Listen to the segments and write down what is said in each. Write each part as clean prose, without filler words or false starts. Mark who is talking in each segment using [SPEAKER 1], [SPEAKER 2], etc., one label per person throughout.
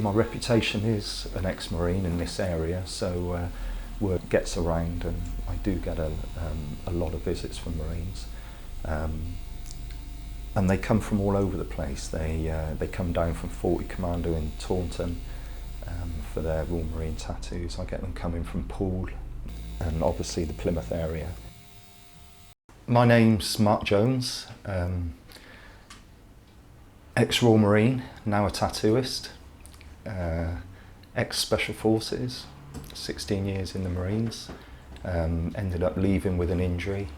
[SPEAKER 1] My reputation is an ex-Marine in this area, so word gets around, and I do get a lot of visits from Marines. And they come from all over the place. They come down from 40 Commando in Taunton for their Royal Marine tattoos. I get them coming from Poole and obviously the Plymouth area. My name's Mark Jones, ex-Royal Marine, now a tattooist, ex-Special Forces, 16 years in the Marines, ended up leaving with an injury,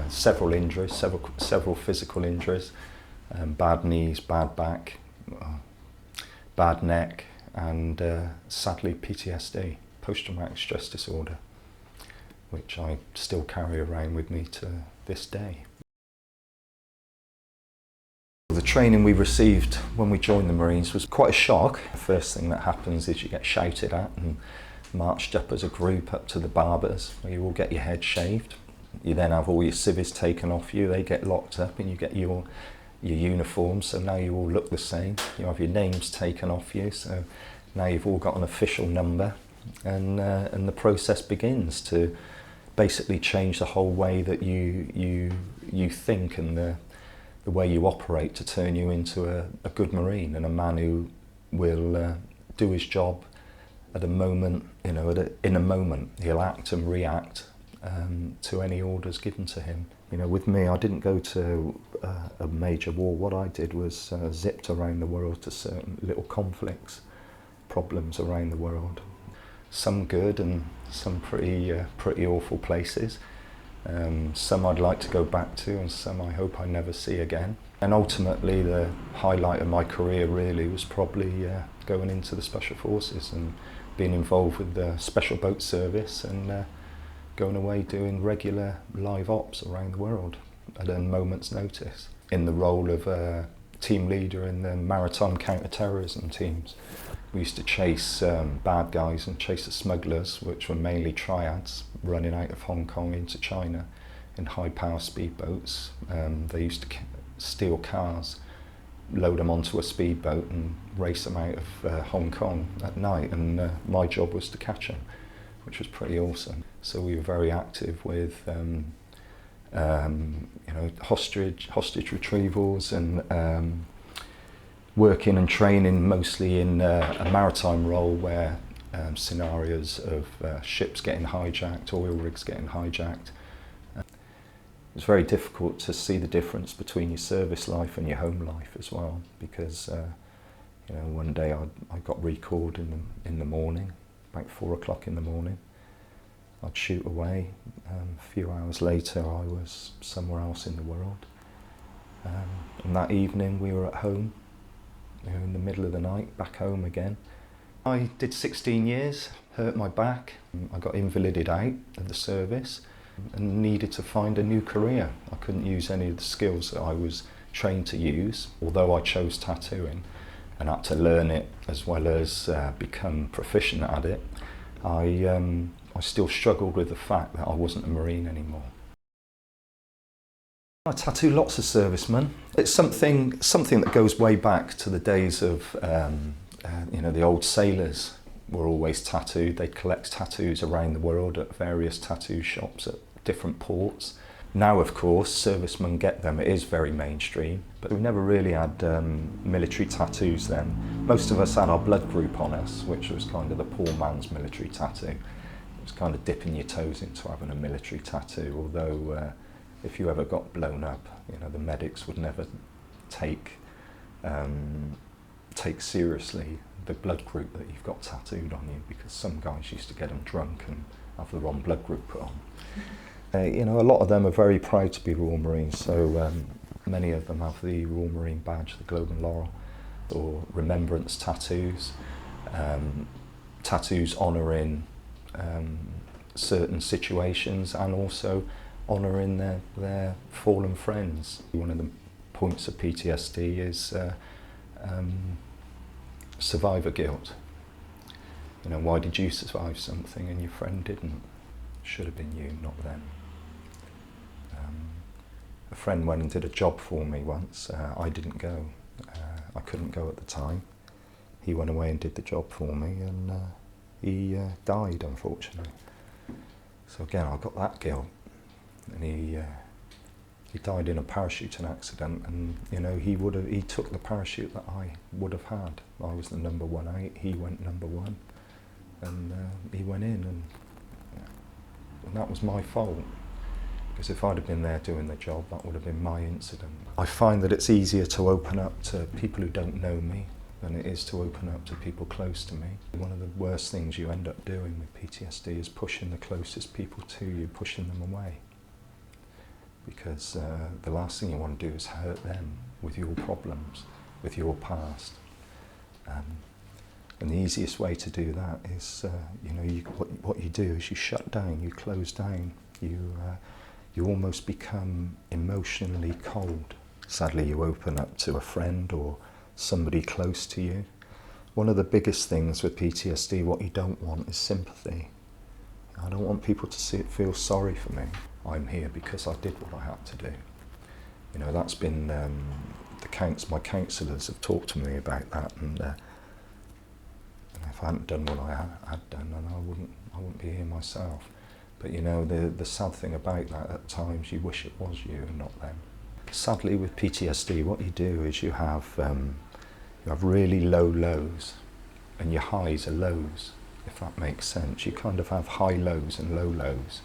[SPEAKER 1] several injuries, several physical injuries, bad knees, bad back, bad neck, and sadly PTSD, post-traumatic stress disorder, which I still carry around with me to this day. The training we received when we joined the Marines was quite a shock. The first thing that happens is you get shouted at and marched up as a group up to the barbers, where you all get your head shaved. You then have all your civvies taken off you, they get locked up, and you get your uniforms, so now you all look the same. You have your names taken off you, so now you've all got an official number, and the process begins to basically change the whole way that you think and the way you operate, to turn you into a good Marine and a man who will do his job at a moment, in a moment. He'll act and react to any orders given to him. With me, I didn't go to a major war. What I did was zipped around the world to certain little conflicts, problems around the world. Some good and some pretty awful places. Some I'd like to go back to, and some I hope I never see again. And ultimately the highlight of my career really was probably going into the Special Forces and being involved with the Special Boat Service, and going away doing regular live ops around the world at a moment's notice, in the role of a team leader in the maritime counter-terrorism teams. We used to chase bad guys and chase the smugglers, which were mainly triads running out of Hong Kong into China in high-power speedboats. They used to steal cars, load them onto a speedboat and race them out of Hong Kong at night, and my job was to catch them, which was pretty awesome. So we were very active with hostage retrievals, and working and training mostly in a maritime role, where scenarios of ships getting hijacked, oil rigs getting hijacked. It was very difficult to see the difference between your service life and your home life as well, because one day I got recalled in the morning, about 4 o'clock in the morning. I'd shoot away. A few hours later I was somewhere else in the world. And that evening we were at home, in the middle of the night, back home again. I did 16 years, hurt my back. I got invalided out of the service and needed to find a new career. I couldn't use any of the skills that I was trained to use, although I chose tattooing and had to learn it as well as become proficient at it. I still struggled with the fact that I wasn't a Marine anymore. I tattoo lots of servicemen. It's something that goes way back to the days of, the old sailors were always tattooed. They'd collect tattoos around the world at various tattoo shops at different ports. Now, of course, servicemen get them. It is very mainstream, but we never really had military tattoos then. Most of us had our blood group on us, which was kind of the poor man's military tattoo. It was kind of dipping your toes into having a military tattoo, although if you ever got blown up, the medics would never take seriously the blood group that you've got tattooed on you, because some guys used to get them drunk and have the wrong blood group put on. A lot of them are very proud to be Royal Marines, so many of them have the Royal Marine badge, the Globe and Laurel, or remembrance tattoos, tattoos honouring certain situations, and also honouring their fallen friends. One of the points of PTSD is survivor guilt. Why did you survive something and your friend didn't? Should have been you, not them. A friend went and did a job for me once. I didn't go. I couldn't go at the time. he went away and did the job for me, and he died, unfortunately. So again, I got that guilt. And he died in a parachuting accident, and you know, he took the parachute that I would have had. I was the number 1-8, he went number 1, and he went in, and that was my fault. Because if I'd have been there doing the job, that would have been my incident. I find that it's easier to open up to people who don't know me than it is to open up to people close to me. One of the worst things you end up doing with PTSD is pushing the closest people to you, pushing them away. Because the last thing you want to do is hurt them with your problems, with your past. And the easiest way to do that is, you know, what you do is you shut down, you close down, you almost become emotionally cold. Sadly, you open up to a friend or somebody close to you. One of the biggest things with PTSD, what you don't want is sympathy. I don't want people to feel sorry for me. I'm here because I did what I had to do. You know, that's been, my counsellors have talked to me about that, and if I hadn't done what I had done, then I wouldn't be here myself. But you know, the sad thing about that, at times you wish it was you and not them. Sadly, with PTSD, what you do is you have really low lows, and your highs are lows, if that makes sense. You kind of have high lows and low lows.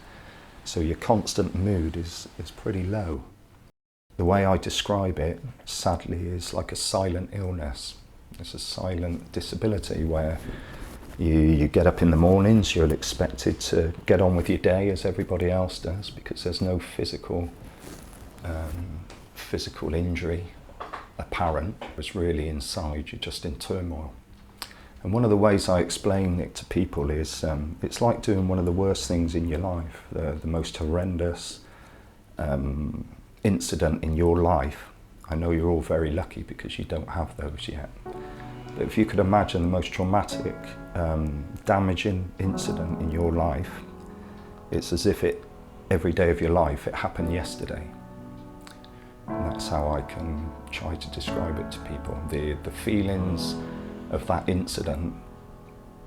[SPEAKER 1] So your constant mood is pretty low. The way I describe it, sadly, is like a silent illness. It's a silent disability where you get up in the mornings, you're expected to get on with your day as everybody else does, because there's no physical injury apparent. It's really inside, you're just in turmoil. And one of the ways I explain it to people is it's like doing one of the worst things in your life, the most horrendous incident in your life. I know you're all very lucky because you don't have those yet. But if you could imagine the most traumatic, damaging incident in your life, it's as if every day of your life, it happened yesterday. And that's how I can try to describe it to people. The feelings of that incident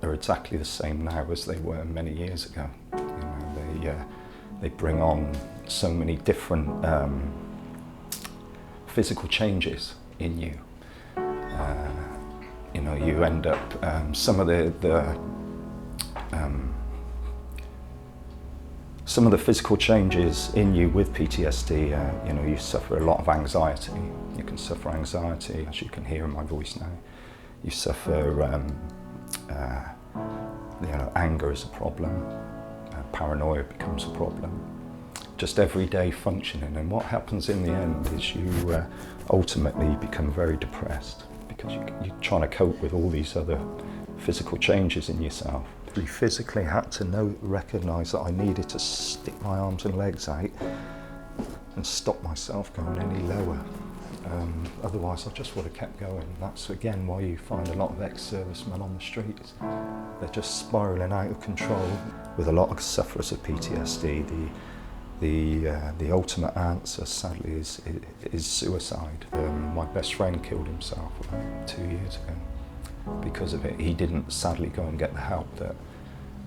[SPEAKER 1] are exactly the same now as they were many years ago. You know, they bring on so many different physical changes in you. You know, you end up, some of the physical changes in you with PTSD, you know, you suffer a lot of anxiety. You can suffer anxiety, as you can hear in my voice now. You suffer, you know, anger is a problem. Paranoia becomes a problem. Just everyday functioning. And what happens in the end is you ultimately become very depressed, because you're trying to cope with all these other physical changes in yourself. We physically had to recognise that I needed to stick my arms and legs out and stop myself going any lower. Otherwise I just would have kept going. That's again why you find a lot of ex-servicemen on the streets. They're just spiralling out of control. With a lot of sufferers of PTSD, the ultimate answer, sadly, is suicide. My best friend killed himself about 2 years ago because of it. He didn't sadly go and get the help that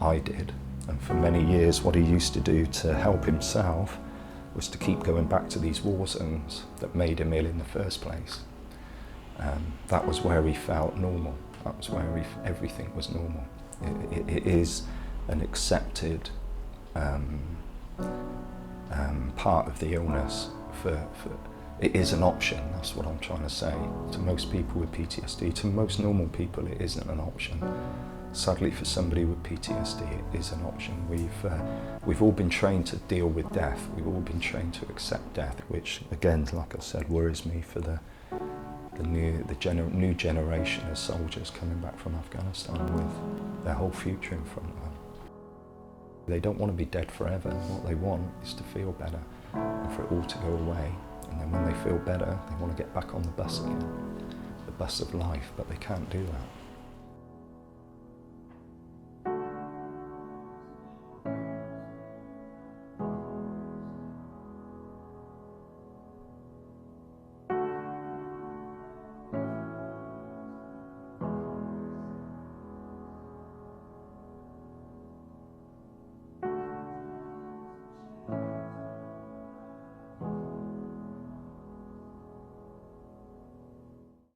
[SPEAKER 1] I did. And for many years, what he used to do to help himself was to keep going back to these war zones that made him ill in the first place. That was where he felt normal. That was where everything was normal. It is an accepted part of the illness. It is an option, that's what I'm trying to say. To most people with PTSD, to most normal people, it isn't an option. Sadly, for somebody with PTSD, it is an option. We've all been trained to deal with death. We've all been trained to accept death, which, again, like I said, worries me for the new generation of soldiers coming back from Afghanistan with their whole future in front of them. They don't want to be dead forever. What they want is to feel better and for it all to go away. And then when they feel better, they want to get back on the bus again, the bus of life, but they can't do that.